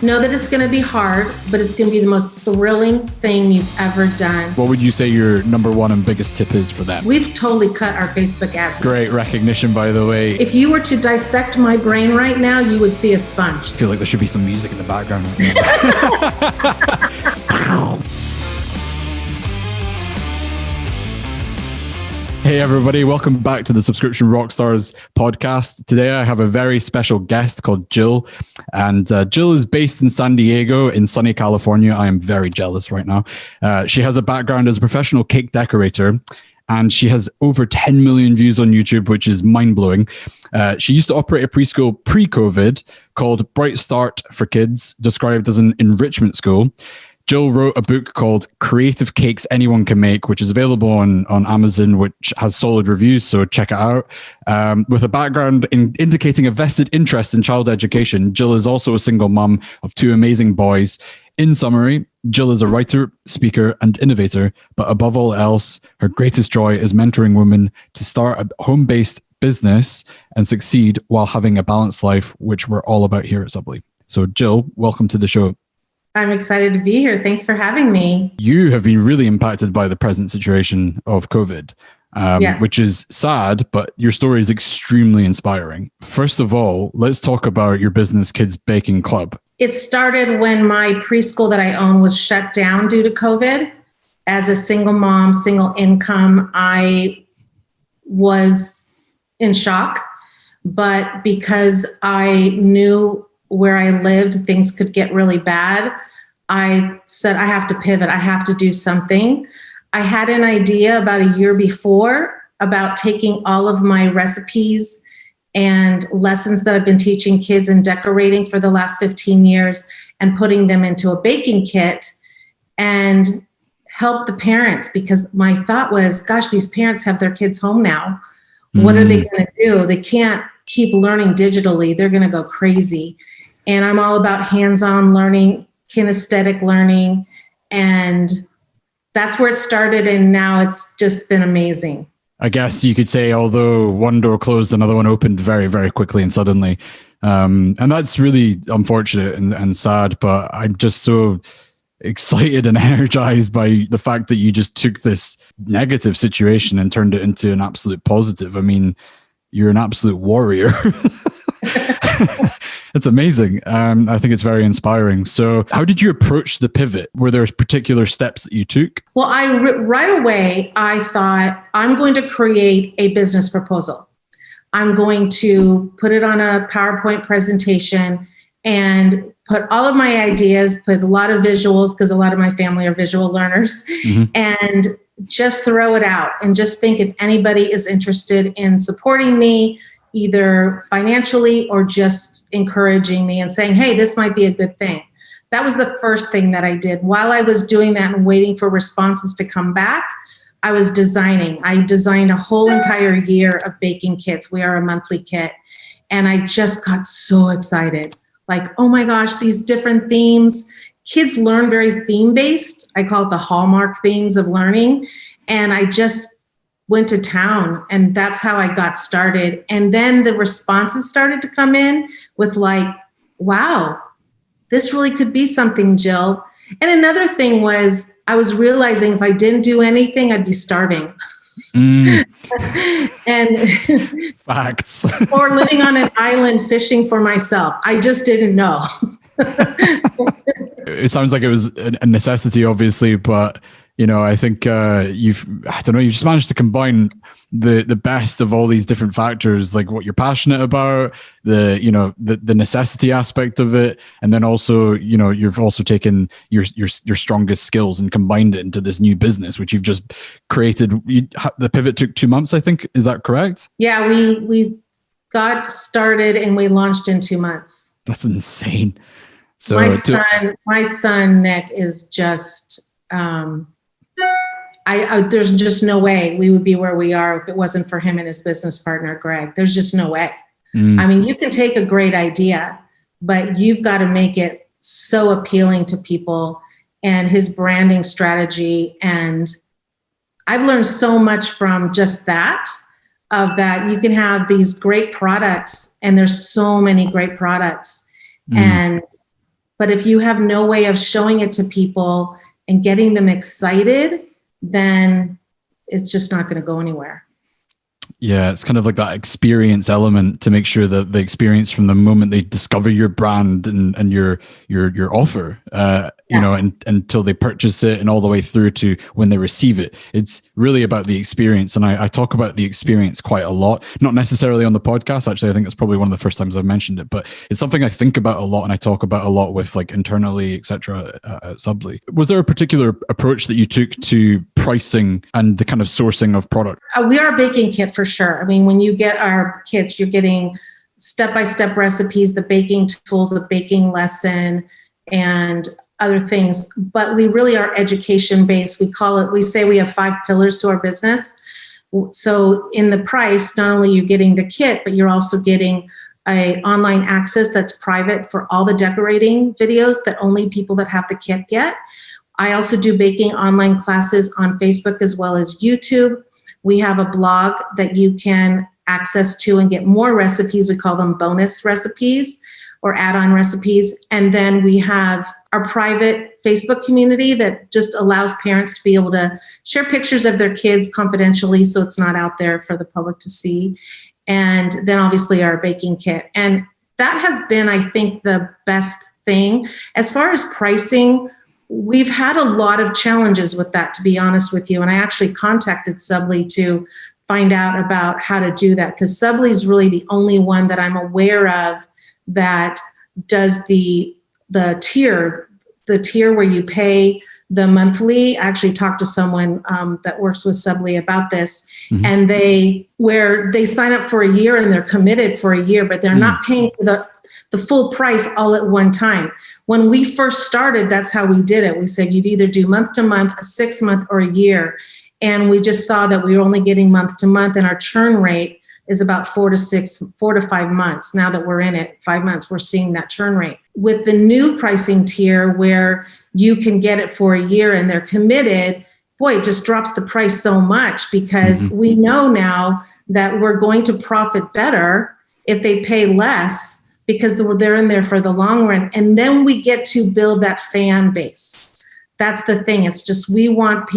Know that it's going to be hard, but it's going to be the most thrilling thing you've ever done. What would you say your number one and biggest tip is for them? We've totally cut our Facebook ads. Great recognition, by the way. If you were to dissect my brain right now, you would see a sponge. I feel like there should be some music in the background. Hey everybody, welcome back to the Subscription Rockstars podcast. Today I have a very special guest called Jill, and Jill is based in San Diego in sunny California. I am very jealous right now. She has a background as a professional cake decorator, and she has over 10 million views on YouTube, which is mind-blowing. She used to operate a preschool pre-COVID called Bright Start for Kids, described as an enrichment school. Jill wrote a book called Creative Cakes Anyone Can Make, which is available on Amazon, which has solid reviews, so check it out. With a background in indicating a vested interest in child education, Jill is also a single mum of two amazing boys. In summary, Jill is a writer, speaker, and innovator, but above all else, her greatest joy is mentoring women to start a home-based business and succeed while having a balanced life, which we're all about here at Subbly. So Jill, welcome to the show. I'm excited to be here. Thanks for having me. You have been really impacted by the present situation of COVID, yes, which is sad, but your story is extremely inspiring. First of all, let's talk about your business, Kids Baking Club. It started when my preschool that I own was shut down due to COVID. As a single mom, single income, I was in shock, but because I knew where I lived, things could get really bad. I said, I have to pivot. I have to do something. I had an idea about a year before about taking all of my recipes and lessons that I've been teaching kids and decorating for the last 15 years and putting them into a baking kit and help the parents, because my thought was, gosh, these parents have their kids home now. What are they going to do? They can't keep learning digitally. They're going to go crazy. And I'm all about hands-on learning, kinesthetic learning. And that's where it started. And now it's just been amazing. I guess you could say, although one door closed, another one opened very, very quickly and suddenly. And that's really unfortunate and sad, but I'm just so excited and energized by the fact that you just took this negative situation and turned it into an absolute positive. I mean, you're an absolute warrior. It's amazing. I think it's very inspiring. So how did you approach the pivot? Were there particular steps that you took? Well, right away, I thought, I'm going to create a business proposal. I'm going to put it on a PowerPoint presentation and put all of my ideas, put a lot of visuals, because a lot of my family are visual learners, and just throw it out and just think if anybody is interested in supporting me, either financially or just encouraging me and saying, hey, this might be a good thing. That was the first thing that I did. While I was doing that and waiting for responses to come back, I was designing. I designed a whole entire year of baking kits. We are a monthly kit. And I just got so excited. Like, oh my gosh, these different themes. Kids learn very theme-based. I call it the hallmark themes of learning. And I just went to town, and that's how I got started. And then the responses started to come in with like, wow, this really could be something, Jill. And another thing was, I was realizing if I didn't do anything, I'd be starving. And facts. Or living on an island fishing for myself. I just didn't know. It sounds like it was a necessity, obviously, but you know, I think you've just managed to combine the best of all these different factors, like what you're passionate about, the necessity aspect of it, and then also, you know, you've also taken your strongest skills and combined it into this new business, which you've just created. The pivot took 2 months, I think. Is that correct? Yeah, we got started and we launched in 2 months. That's insane. So my son Nick is just. There's just no way we would be where we are if it wasn't for him and his business partner, Greg. There's just no way. I mean, you can take a great idea, but you've got to make it so appealing to people, and his branding strategy. And I've learned so much from just that, of that you can have these great products, and there's so many great products. But if you have no way of showing it to people and getting them excited, then it's just not going to go anywhere. Yeah, it's kind of like that experience element to make sure that the experience from the moment they discover your brand and your offer, you know, and until they purchase it and all the way through to when they receive it. It's really about the experience. And I talk about the experience quite a lot, not necessarily on the podcast. Actually, I think that's probably one of the first times I've mentioned it, but it's something I think about a lot and I talk about a lot with like internally, etc. At Subbly. Was there a particular approach that you took to pricing and the kind of sourcing of product? We are a baking kit for sure. I mean, when you get our kits, you're getting step-by-step recipes, the baking tools, the baking lesson, and other things. But we really are education-based. We say we have 5 pillars to our business. So in the price, not only you're getting the kit, but you're also getting a online access that's private for all the decorating videos that only people that have the kit get. I also do baking online classes on Facebook as well as YouTube. We have a blog that you can access to and get more recipes. We call them bonus recipes or add-on recipes. And then we have our private Facebook community that just allows parents to be able to share pictures of their kids confidentially so it's not out there for the public to see. And then obviously our baking kit. And that has been, I think, the best thing. As far as pricing, we've had a lot of challenges with that, to be honest with you. And I actually contacted Subbly to find out about how to do that, because Subbly is really the only one that I'm aware of that does the tier where you pay the monthly. I actually talked to someone that works with Subbly about this, and they sign up for a year and they're committed for a year, but they're not paying for the full price all at one time. When we first started, that's how we did it. We said you'd either do month to month, a 6-month, or a year. And we just saw that we were only getting month to month, and our churn rate is about 4 to 5 months. Now that we're in it, 5 months, we're seeing that churn rate. With the new pricing tier where you can get it for a year and they're committed, boy, it just drops the price so much, because we know now that we're going to profit better if they pay less, because they're in there for the long run. And then we get to build that fan base. That's the thing. It's just, we want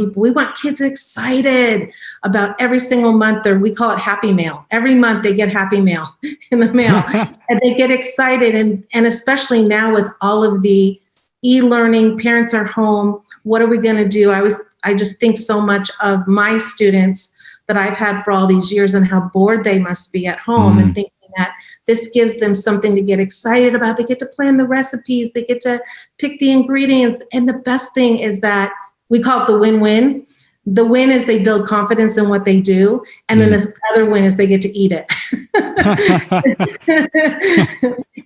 kids excited about every single month. We call it Happy Mail. Every month they get Happy Mail in the mail and they get excited. And especially now with all of the e-learning, parents are home. What are we going to do? I just think so much of my students that I've had for all these years and how bored they must be at home, and thinking that this gives them something to get excited about. They get to plan the recipes, they get to pick the ingredients. And the best thing is that we call it the win-win. The win is they build confidence in what they do. And then this other win is they get to eat it.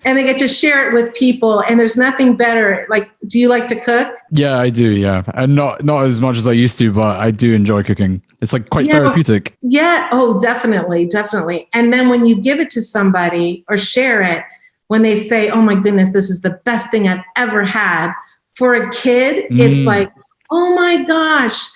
And they get to share it with people. And there's nothing better. Like, do you like to cook? Yeah, I do. Yeah. And not as much as I used to, but I do enjoy cooking. It's like quite therapeutic. Yeah. Oh, definitely. Definitely. And then when you give it to somebody or share it, when they say, oh my goodness, this is the best thing I've ever had, for a kid, it's like, oh my gosh,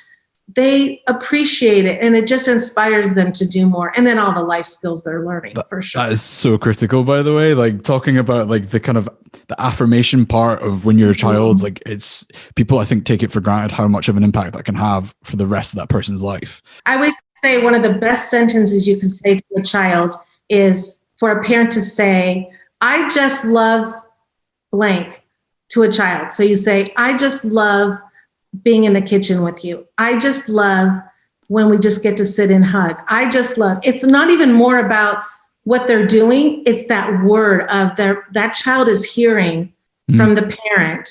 they appreciate it, and it just inspires them to do more. And then all the life skills they're learning, for sure. That is so critical, by the way. Like, talking about like the kind of the affirmation part of when you're a child, like, it's, people I think take it for granted how much of an impact that can have for the rest of that person's life. I always say one of the best sentences you can say to a child is for a parent to say, I just love blank to a child. So you say, I just love being in the kitchen with you. I just love when we just get to sit and hug. I just love, it's not even more about what they're doing. It's that word of that child is hearing from the parent.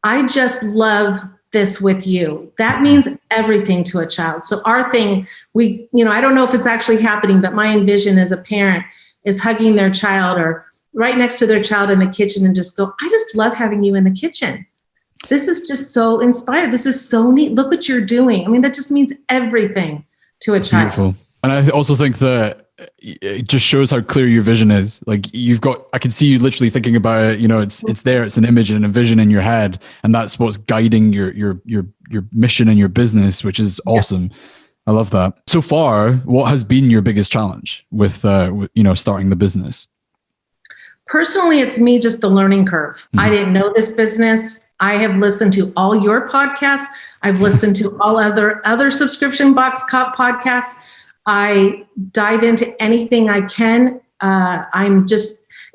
I just love this with you. That means everything to a child. So our thing, I don't know if it's actually happening, but my envision as a parent is hugging their child or right next to their child in the kitchen and just go, I just love having you in the kitchen. This is just so inspired. This is so neat. Look what you're doing. I mean, that just means everything to a child. Beautiful. And I also think that it just shows how clear your vision is. Like, I can see you literally thinking about it. It's there. It's an image and a vision in your head, and that's what's guiding your mission and your business, which is awesome. Yes. I love that. So far, what has been your biggest challenge with starting the business? Personally, it's me, just the learning curve. I didn't know this business. I have listened to all your podcasts. I've listened to all other subscription box podcasts. I dive into anything I can.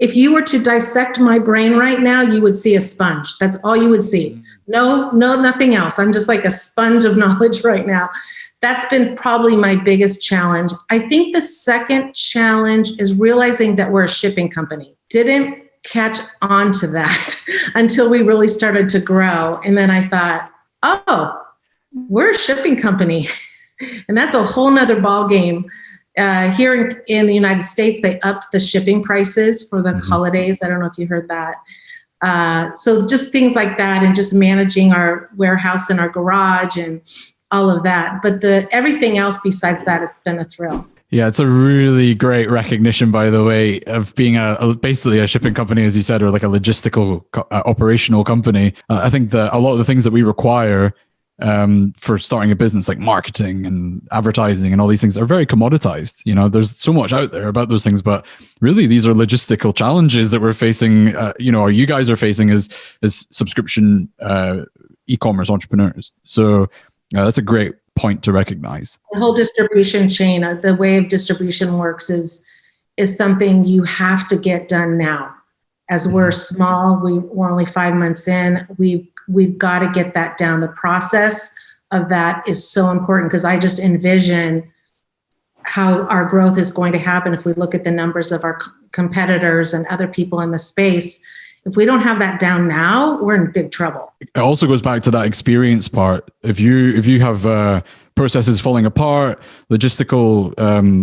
If you were to dissect my brain right now, you would see a sponge. That's all you would see. No, nothing else. I'm just like a sponge of knowledge right now. That's been probably my biggest challenge. I think the second challenge is realizing that we're a shipping company. Didn't catch on to that until we really started to grow. And then I thought, oh, we're a shipping company. And that's a whole nother ball game. Here in the United States, they upped the shipping prices for the holidays. I don't know if you heard that. So just things like that, and just managing our warehouse and our garage and all of that. But everything else besides that, it's been a thrill. Yeah, it's a really great recognition, by the way, of being basically a shipping company, as you said, or like a logistical operational company. I think that a lot of the things that we require for starting a business, like marketing and advertising and all these things, are very commoditized. You know, there's so much out there about those things, but really these are logistical challenges that we're facing, or you guys are facing as subscription e-commerce entrepreneurs. So that's a great point to recognize. The whole distribution chain, the way of distribution works is something you have to get done now. As we're small, we're only 5 months in, we've got to get that down. The process of that is so important, because I just envision how our growth is going to happen if we look at the numbers of our competitors and other people in the space. If we don't have that down now, we're in big trouble. It also goes back to that experience part. If you have processes falling apart, logistical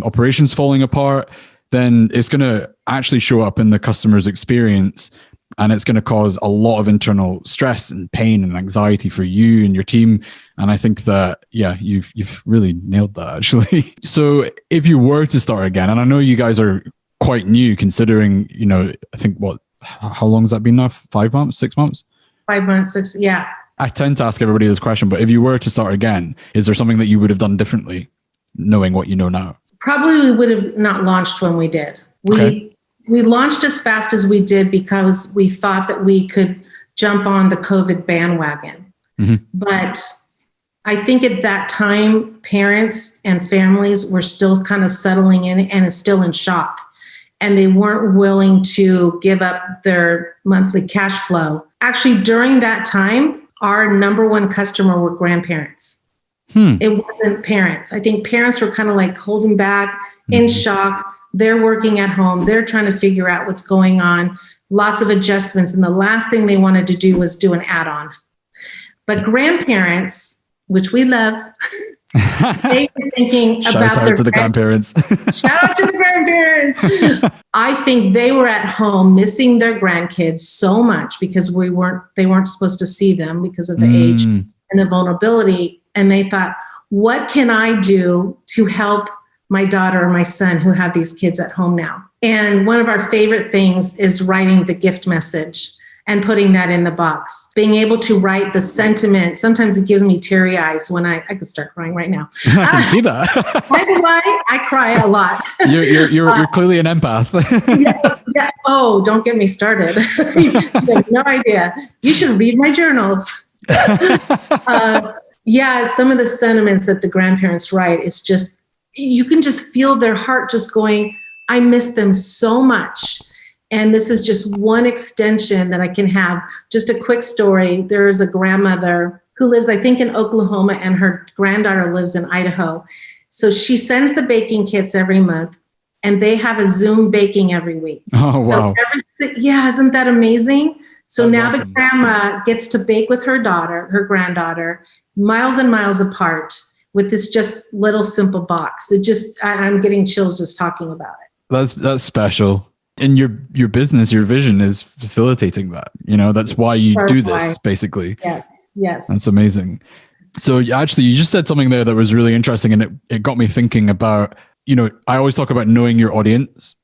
operations falling apart, then it's going to actually show up in the customer's experience, and it's going to cause a lot of internal stress and pain and anxiety for you and your team. And I think that, yeah, you've really nailed that, actually. So if you were to start again, and I know you guys are quite new, considering, I think how long has that been now? 5 months, 6 months? 5 months, 6, yeah. I tend to ask everybody this question, but if you were to start again, is there something that you would have done differently, knowing what you know now? Probably we would have not launched when we did. We launched as fast as we did because we thought that we could jump on the COVID bandwagon. But I think at that time, parents and families were still kind of settling in and is still in shock. And they weren't willing to give up their monthly cash flow. Actually, during that time, our number one customer were grandparents. It wasn't parents. I think parents were kind of like holding back, in shock. They're working at home. They're trying to figure out what's going on. Lots of adjustments. And the last thing they wanted to do was do an add-on. But grandparents, which we love, they were thinking Shout about out their to the grandparents. Shout out to the grandparents. I think they were at home missing their grandkids so much because they weren't supposed to see them because of the age and the vulnerability. And they thought, what can I do to help my daughter or my son who have these kids at home now? And one of our favorite things is writing the gift message and putting that in the box. Being able to write the sentiment. Sometimes it gives me teary eyes when I could start crying right now. I can see that. By the way, I cry a lot. You're clearly an empath. Yeah. Oh, don't get me started. You have no idea. You should read my journals. Yeah, some of the sentiments that the grandparents write, it's just, you can just feel their heart just going, I miss them so much. And this is just one extension that I can have. Just a quick story. There is a grandmother who lives, I think, in Oklahoma, and her granddaughter lives in Idaho. So she sends the baking kits every month, and they have a Zoom baking every week. Oh, wow. Yeah, isn't that amazing? So That's now awesome. The grandma gets to bake with her granddaughter, miles and miles apart, with this just little simple box. I'm getting chills just talking about it. That's special. And your business, your vision is facilitating that. That's why you do this, basically. Yes. That's amazing. So actually, you just said something there that was really interesting, and it got me thinking about, I always talk about knowing your audience.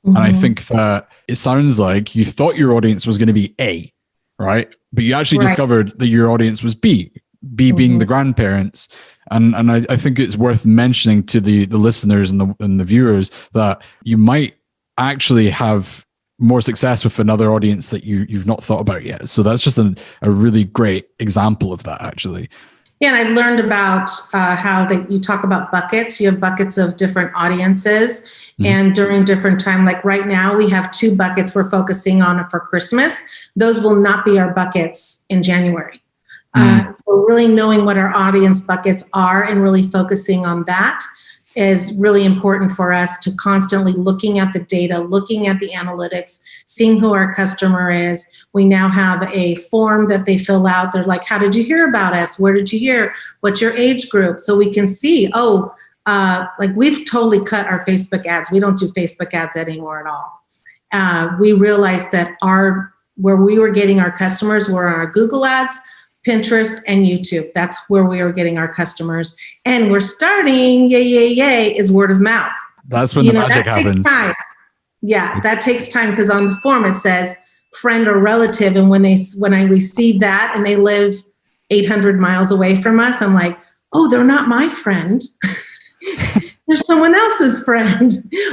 And I think that it sounds like you thought your audience was going to be A, right? But you actually discovered that your audience was B being the grandparents. And I think it's worth mentioning to the listeners and the viewers that you might actually have more success with another audience that you've not thought about yet. So that's just a really great example of that, actually. Yeah, and I've learned about how you talk about buckets. You have buckets of different audiences, and during different time, like right now, we have 2 buckets we're focusing on for Christmas. Those will not be our buckets in January. So really knowing what our audience buckets are and really focusing on that is really important for us, to constantly looking at the data, looking at the analytics, seeing who our customer is. We now have a form that they fill out. They're like, how did you hear about us? Where did you hear? What's your age group? So we can see, like we've totally cut our Facebook ads. We don't do Facebook ads anymore at all. We realized that where we were getting our customers were on our Google ads, Pinterest, and YouTube. That's where we are getting our customers. And we're starting, is word of mouth. That's when the magic happens. Takes time. Yeah, that takes time, because on the form it says friend or relative. And when we see that and they live 800 miles away from us, I'm like, oh, they're not my friend. They're someone else's friend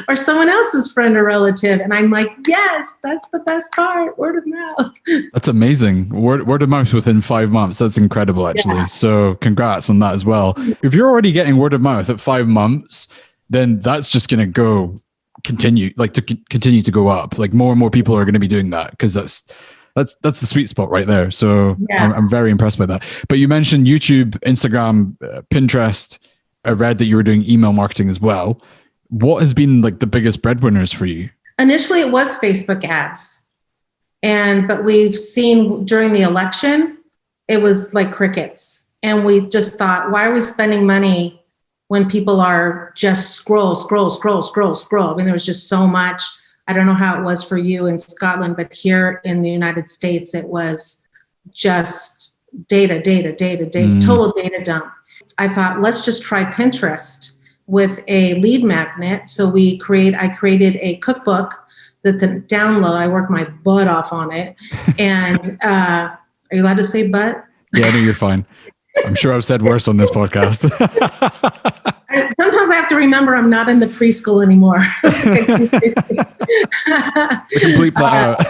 or someone else's friend or relative. And I'm like, yes, that's the best part, word of mouth. That's amazing. Word of mouth within 5 months. That's incredible, actually. Yeah. So congrats on that as well. If you're already getting word of mouth at 5 months, then that's just going to continue to go up. Like more and more people are going to be doing that, because that's the sweet spot right there. So yeah. I'm very impressed by that. But you mentioned YouTube, Instagram, Pinterest. I read that you were doing email marketing as well. What has been like the biggest breadwinners for you? Initially, it was Facebook ads. But we've seen during the election, it was like crickets. And we just thought, why are we spending money when people are just scroll? I mean, there was just so much. I don't know how it was for you in Scotland, but here in the United States, it was just data, total data dump. I thought, let's just try Pinterest with a lead magnet. So I created a cookbook that's a download. I worked my butt off on it. And are you allowed to say butt? Yeah, no, you're fine. I'm sure I've said worse on this podcast. Sometimes I have to remember I'm not in the preschool anymore. The complete out.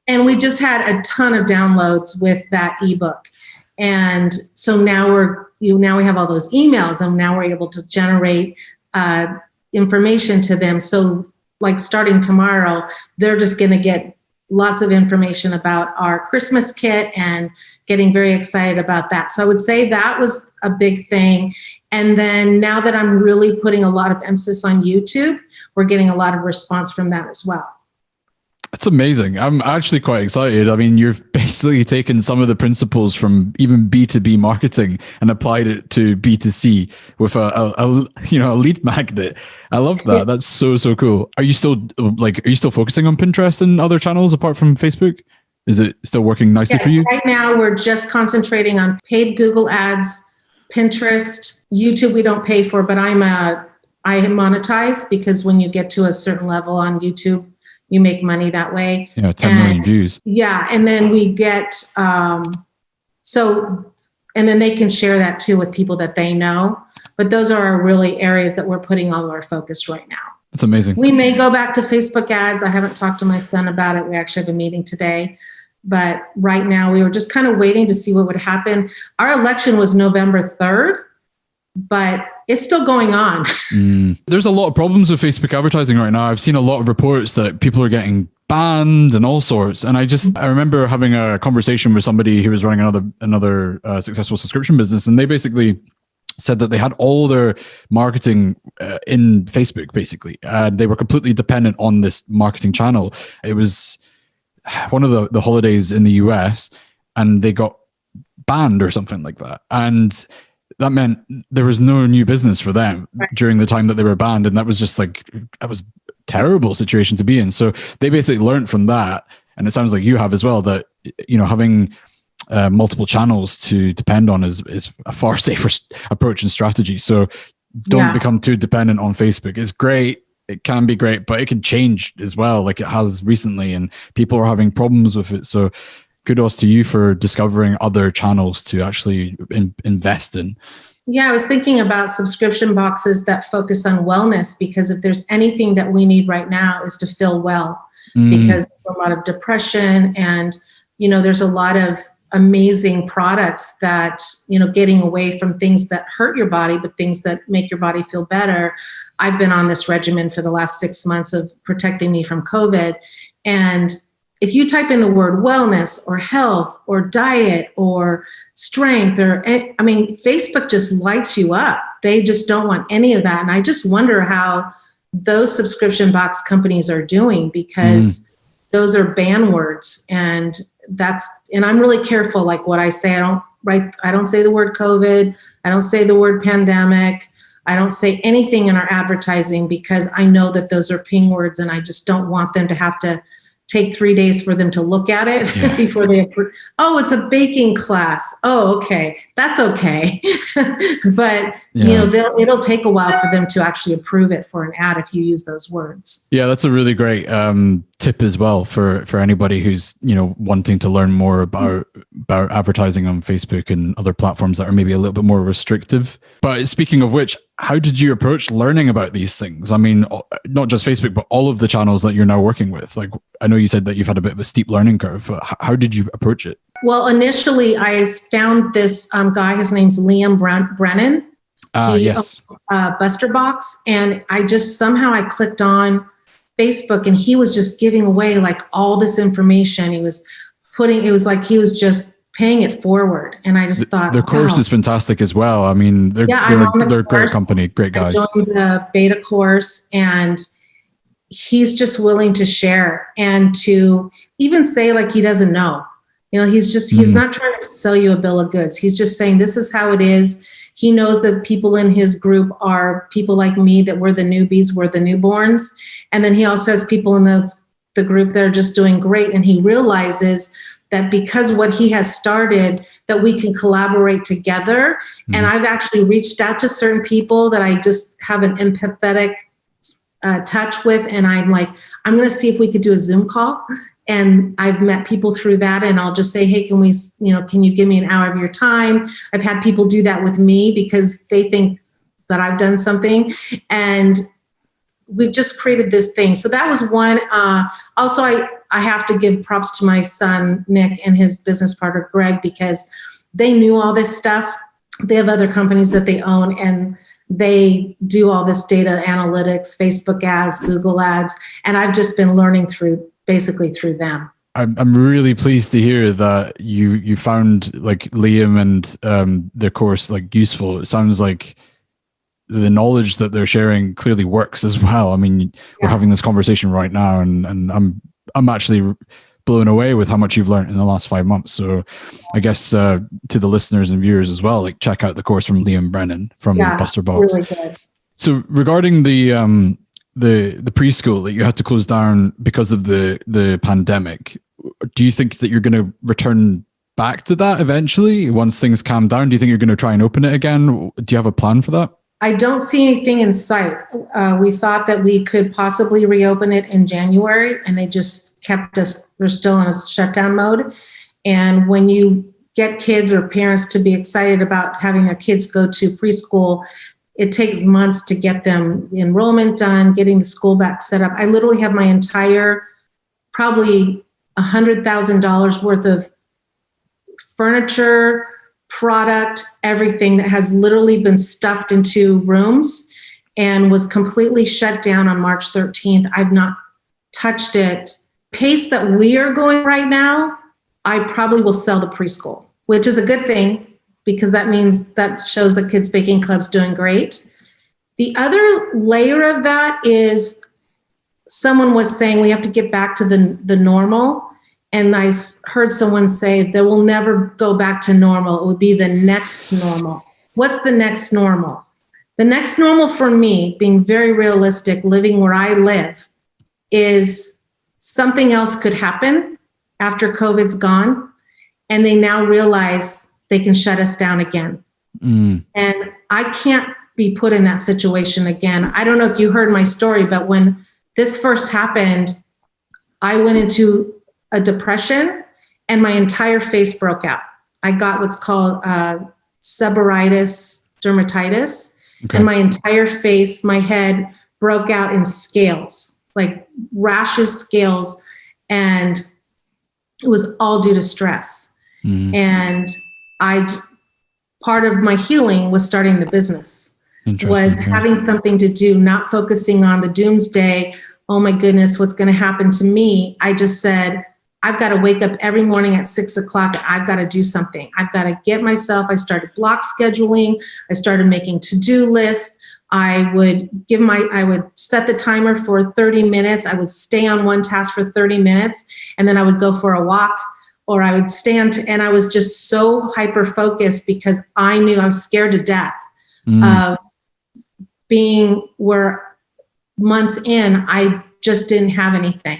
And we just had a ton of downloads with that ebook. And so now we have all those emails, and now we're able to generate information to them. So like starting tomorrow, they're just going to get lots of information about our Christmas kit and getting very excited about that. So I would say that was a big thing. And then now that I'm really putting a lot of emphasis on YouTube, we're getting a lot of response from that as well. That's amazing. I'm actually quite excited. I mean, you've basically taken some of the principles from even B2B marketing and applied it to B2C with a lead magnet. I love that. Yeah. That's so cool. Are you still focusing on Pinterest and other channels apart from Facebook? Is it still working nicely for you? Right now, we're just concentrating on paid Google ads, Pinterest, YouTube. We don't pay for, but I monetize, because when you get to a certain level on YouTube, you make money that way. Yeah, 10 million views. Yeah, and then we get, and then they can share that too with people that they know. But those are our really areas that we're putting all of our focus right now. That's amazing. We may go back to Facebook ads. I haven't talked to my son about it. We actually have a meeting today. But right now we were just kind of waiting to see what would happen. Our election was November 3rd, but it's still going on. There's a lot of problems with Facebook advertising right now. I've seen a lot of reports that people are getting banned and all sorts. And I remember having a conversation with somebody who was running another successful subscription business. And they basically said that they had all their marketing in Facebook, basically. They were completely dependent on this marketing channel. It was one of the holidays in the US, and they got banned or something like that. And that meant there was no new business for them during the time that they were banned. And that was just that was a terrible situation to be in. So they basically learned from that. And it sounds like you have as well, that, having multiple channels to depend on is a far safer approach and strategy. So don't become too dependent on Facebook. It's great. It can be great, but it can change as well, like it has recently, and people are having problems with it. So kudos to you for discovering other channels to actually invest in. Yeah, I was thinking about subscription boxes that focus on wellness, because if there's anything that we need right now is to feel well. because there's a lot of depression, and, there's a lot of amazing products that, getting away from things that hurt your body, but things that make your body feel better. I've been on this regimen for the last 6 months of protecting me from COVID. And if you type in the word wellness or health or diet or strength, Facebook just lights you up. They just don't want any of that. And I just wonder how those subscription box companies are doing, because those are ban words. And I'm really careful, like what I say. I don't say the word COVID. I don't say the word pandemic. I don't say anything in our advertising, because I know that those are ping words, and I just don't want them to have to take 3 days for them to look at it before they approve. Oh, it's a baking class. Oh, okay. That's okay. But, it'll take a while for them to actually approve it for an ad if you use those words. Yeah, that's a really great tip as well for anybody who's, wanting to learn more about advertising on Facebook and other platforms that are maybe a little bit more restrictive. But speaking of which, how did you approach learning about these things? I mean, not just Facebook, but all of the channels that you're now working with. Like, I know you said that you've had a bit of a steep learning curve, but how did you approach it? Well, initially I found this guy, his name's Liam Brennan. Yes. Buster Box. And I clicked on Facebook, and he was just giving away like all this information. It was like he was just paying it forward. And I just thought their course is fantastic as well. I mean, they're a great company, great guys. I joined the beta course, and he's just willing to share and to even say like he doesn't know. He's not trying to sell you a bill of goods. He's just saying this is how it is. He knows that people in his group are people like me, that we're the newbies, we're the newborns. And then he also has people in the group that are just doing great. And he realizes that because what he has started, that we can collaborate together. And I've actually reached out to certain people that I just have an empathetic touch with. And I'm like, I'm going to see if we could do a Zoom call. And I've met people through that, and I'll just say, hey, can you give me an hour of your time? I've had people do that with me because they think that I've done something. And we've just created this thing. So that was one. Also, I have to give props to my son, Nick, and his business partner, Greg, because they knew all this stuff. They have other companies that they own, and they do all this data analytics, Facebook ads, Google ads. And I've just been learning basically through them. I'm really pleased to hear that you found like Liam and their course like useful. It sounds like the knowledge that they're sharing clearly works as well. I mean, we're having this conversation right now, and I'm actually blown away with how much you've learned in the last 5 months. So I guess to the listeners and viewers as well, like check out the course from Liam Brennan from Buster Box. Really good. So regarding the preschool that you had to close down because of the pandemic, do you think that you're going to return back to that eventually once things calm down? Do you think you're going to try and open it again? Do you have a plan for that? I don't see anything in sight. We thought that we could possibly reopen it in January, and they just kept us, they're still in a shutdown mode. And when you get kids or parents to be excited about having their kids go to preschool, it takes months to get them the enrollment done, getting the school back set up. I literally have my entire, probably $100,000 worth of furniture, product, everything that has literally been stuffed into rooms and was completely shut down on March 13th. I've not touched it. Pace that we are going right now, I probably will sell the preschool, which is a good thing, because that means that shows the Kids Baking Club's doing great. The other layer of that is someone was saying we have to get back to the normal. And I heard someone say that we'll never go back to normal. It would be the next normal. What's the next normal? The next normal for me, being very realistic, living where I live, is something else could happen after COVID's gone. And they now realize they can shut us down again. And I can't be put in that situation again. I don't know if you heard my story, but when this first happened, I went into a depression and my entire face broke out. I got what's called seborrheitis dermatitis. Okay. And my entire face, my head broke out in scales. like rashes, scales, and it was all due to stress. And part of my healing was starting the business, was having something to do, not focusing on the doomsday. Oh my goodness, what's going to happen to me? I just said, I've got to wake up every morning at 6 o'clock. I've got to do something. I've got to get myself. I started block scheduling. I started making to-do lists. I would set the timer for 30 minutes. I would stay on one task for 30 minutes, and then I would go for a walk, or I would stand, and I was just so hyper-focused because I knew I was scared to death of being where months in, I just didn't have anything.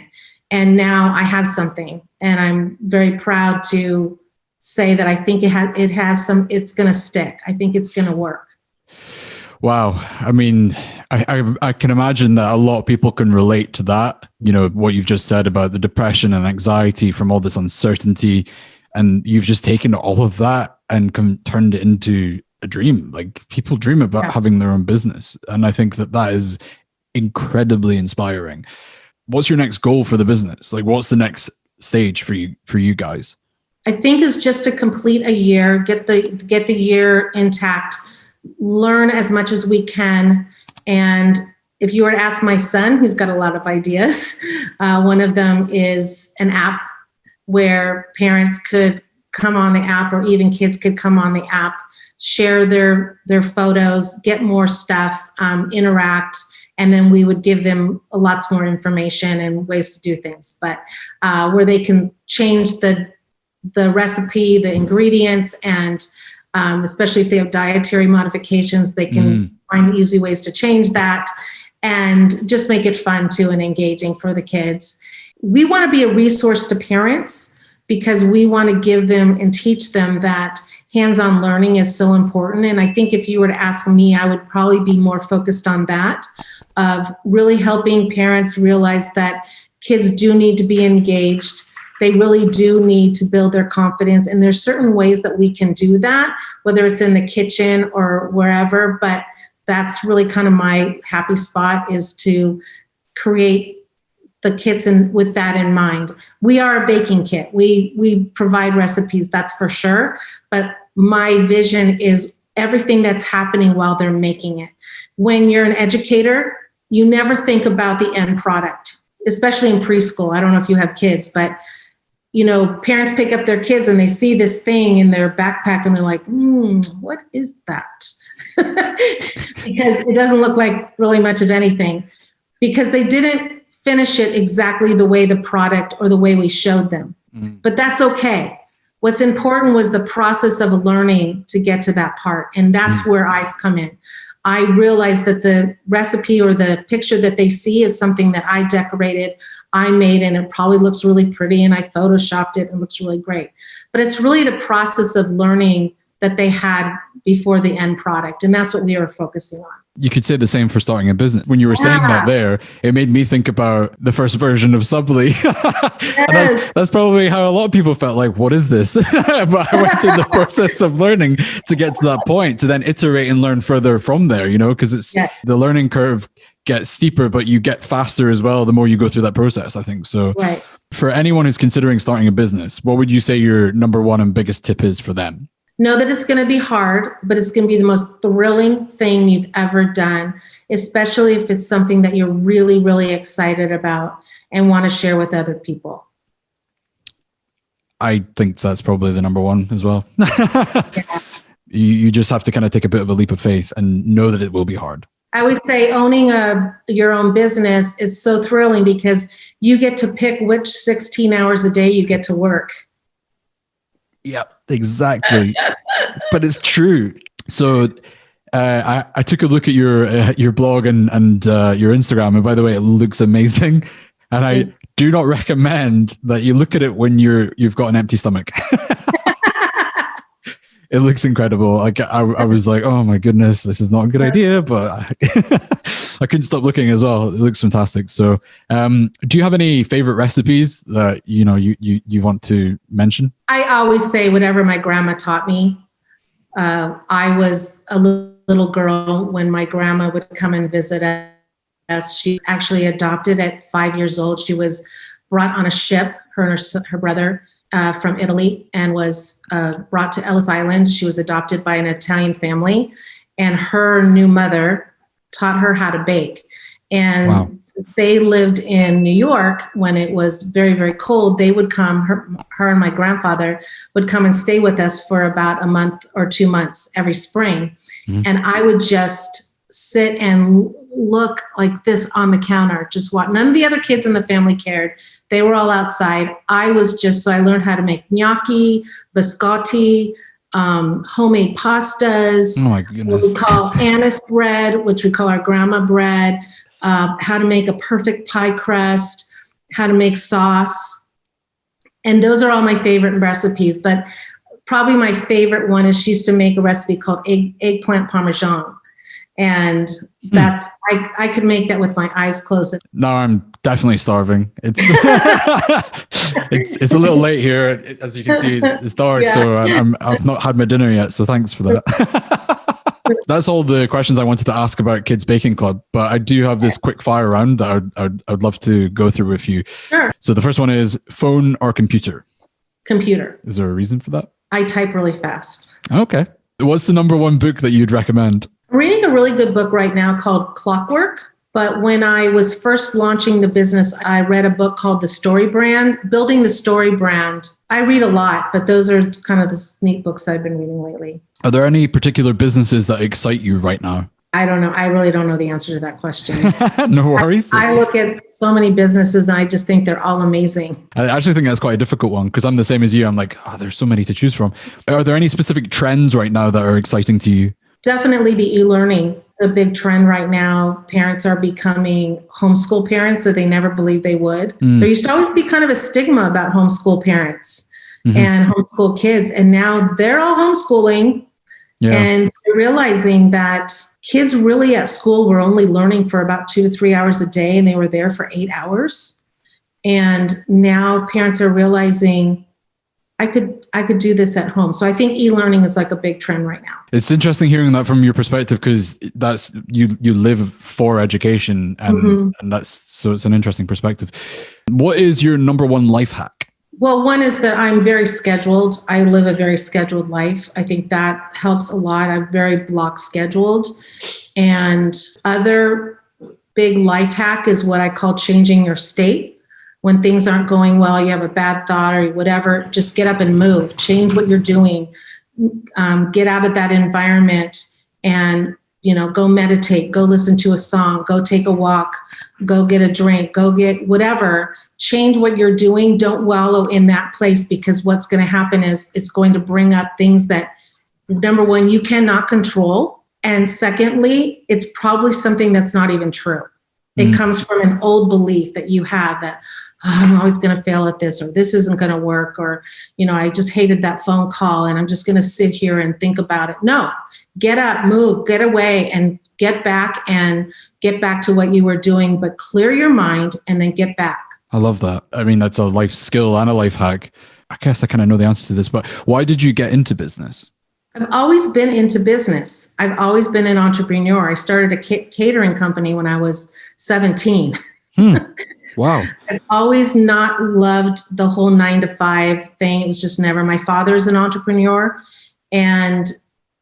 And now I have something, and I'm very proud to say that I think it's going to stick. I think it's going to work. Wow. I mean, I can imagine that a lot of people can relate to that. You know, what you've just said about the depression and anxiety from all this uncertainty, and you've just taken all of that and turned it into a dream. Like, people dream about having their own business. And I think that is incredibly inspiring. What's your next goal for the business? Like, what's the next stage for you guys? I think is just to complete a year, get the year intact, learn as much as we can. And if you were to ask my son, he's got a lot of ideas. One of them is an app where parents could come on the app, or even kids could come on the app, share their photos, get more stuff, interact. And then we would give them lots more information and ways to do things, but where they can change the recipe, the ingredients, and especially if they have dietary modifications, they can find easy ways to change that and just make it fun too and engaging for the kids. We want to be a resource to parents because we want to give them and teach them that hands-on learning is so important. And I think if you were to ask me, I would probably be more focused on that, of really helping parents realize that kids do need to be engaged. They really do need to build their confidence. And there's certain ways that we can do that, whether it's in the kitchen or wherever, but that's really kind of my happy spot, is to create the kits with that in mind. We are a baking kit. We provide recipes, that's for sure. But my vision is everything that's happening while they're making it. When you're an educator, you never think about the end product, especially in preschool. I don't know if you have kids, but you know, parents pick up their kids and they see this thing in their backpack and they're like, what is that? Because it doesn't look like really much of anything, because they didn't finish it exactly the way the product or the way we showed them. But that's okay. What's important was the process of learning to get to that part. And that's where I've come in. I realized that the recipe or the picture that they see is something that I decorated, I made, and it probably looks really pretty, and I photoshopped it and looks really great. But it's really the process of learning that they had before the end product. And that's what we are focusing on. You could say the same for starting a business. When you were saying that there, it made me think about the first version of Subbly. Yes. And that's probably how a lot of people felt like, what is this? But I went through the process of learning to get to that point, to then iterate and learn further from there, you know, because it's the learning curve gets steeper, but you get faster as well the more you go through that process, I think. So for anyone who's considering starting a business, what would you say your number one and biggest tip is for them? Know that it's going to be hard, but it's going to be the most thrilling thing you've ever done, especially if it's something that you're really, really excited about and want to share with other people. I think that's probably the number one as well. You just have to kind of take a bit of a leap of faith and know that it will be hard. I always say owning your own business, it's so thrilling because you get to pick which 16 hours a day you get to work. Yep, exactly. But it's true. So I took a look at your blog and your Instagram, and by the way, it looks amazing. And I do not recommend that you look at it when you've got an empty stomach. It looks incredible. Like I was like, oh my goodness, this is not a good idea, but I couldn't stop looking as well. It looks fantastic. So, do you have any favorite recipes that you want to mention? I always say whatever my grandma taught me. I was a little girl when my grandma would come and visit She's actually adopted at 5 years old. She was brought on a ship, her and her brother, from Italy, and was brought to Ellis Island. She was adopted by an Italian family, and her new mother taught her how to bake. And Wow. since they lived in New York when it was very, very cold, they would come, her and my grandfather would come and stay with us for about a month or 2 months every spring. Mm-hmm. And I would just sit and look like this on the counter, just watch. None of the other kids in the family cared. They were all outside. I learned how to make gnocchi, biscotti, homemade pastas, oh my goodness, what we call anise bread, which we call our grandma bread, how to make a perfect pie crust, how to make sauce. And those are all my favorite recipes. But probably my favorite one is she used to make a recipe called eggplant parmesan. And that's, I could make that with my eyes closed. No, I'm definitely starving. It's it's a little late here. As you can see, it's dark. Yeah. So I've not had my dinner yet. So thanks for that. That's all the questions I wanted to ask about Kids Baking Club. But I do have this quick fire round that I'd love to go through with you. Sure. So the first one is phone or computer? Computer. Is there a reason for that? I type really fast. Okay. What's the number one book that you'd recommend? I'm reading a really good book right now called Clockwork. But when I was first launching the business, I read a book called The Story Brand, Building the Story Brand. I read a lot, but those are kind of the sneak books that I've been reading lately. Are there any particular businesses that excite you right now? I don't know. I really don't know the answer to that question. No worries. I look at so many businesses and I just think they're all amazing. I actually think that's quite a difficult one because I'm the same as you. I'm like, there's so many to choose from. Are there any specific trends right now that are exciting to you? Definitely the e-learning, the big trend right now. Parents are becoming homeschool parents that they never believed they would. There used to always be kind of a stigma about homeschool parents and homeschool kids. And now they're all homeschooling and they're realizing that kids really at school were only learning for about 2 to 3 hours a day and they were there for 8 hours. And now parents are realizing I could do this at home. So I think e-learning is like a big trend right now. It's interesting hearing that from your perspective because that's you live for education and that's so it's an interesting perspective. What is your number one life hack? Well, one is that I'm very scheduled. I live a very scheduled life. I think that helps a lot. I'm very block scheduled. And other big life hack is what I call changing your state. When things aren't going well, you have a bad thought or whatever, just get up and move, change what you're doing, get out of that environment and, go meditate, go listen to a song, go take a walk, go get a drink, go get whatever, change what you're doing. Don't wallow in that place because what's going to happen is it's going to bring up things that, number one, you cannot control. And secondly, it's probably something that's not even true. It comes from an old belief that you have that, I'm always going to fail at this, or this isn't going to work, or, I just hated that phone call and I'm just going to sit here and think about it. No, get up, move, get away and get back to what you were doing, but clear your mind and then get back. I love that. I mean, that's a life skill and a life hack. I guess I kind of know the answer to this, but why did you get into business? I've always been into business. I've always been an entrepreneur. I started a catering company when I was 17. Wow. I've always not loved the whole 9-to-5 thing. It was just never. My father's an entrepreneur and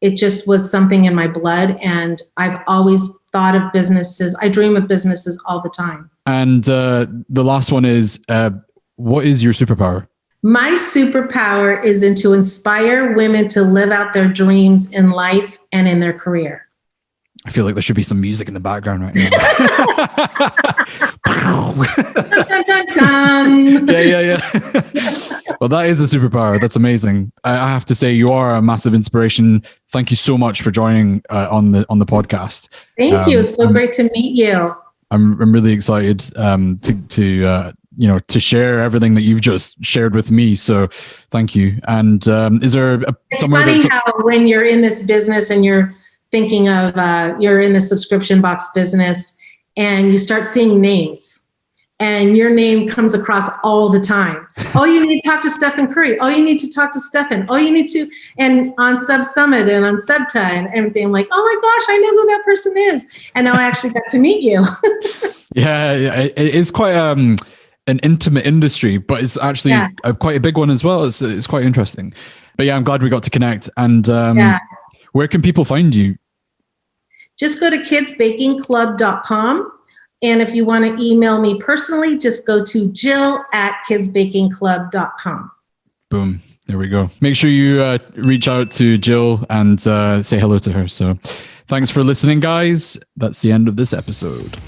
it just was something in my blood. And I've always thought of businesses. I dream of businesses all the time. And the last one is, what is your superpower? My superpower is to inspire women to live out their dreams in life and in their career. I feel like there should be some music in the background right now. Yeah. Well, that is a superpower. That's amazing. I have to say, you are a massive inspiration. Thank you so much for joining on the podcast. Thank you. It's so great to meet you. I'm really excited to share everything that you've just shared with me. So thank you. And is there it's funny how when you're in this business and you're thinking of you're in the subscription box business and you start seeing names and your name comes across all the time. Oh, you need to talk to Stefan Curry. Oh, you need to talk to Stefan. Oh, you need to, and on Sub Summit and on Subta and everything. I'm like, oh my gosh, I know who that person is. And now I actually got to meet you. Yeah, it is quite an intimate industry, but it's actually quite a big one as well. It's quite interesting. But yeah, I'm glad we got to connect. And where can people find you? Just go to kidsbakingclub.com. And if you want to email me personally, just go to jill@kidsbakingclub.com. Boom. There we go. Make sure you reach out to Jill and say hello to her. So thanks for listening, guys. That's the end of this episode.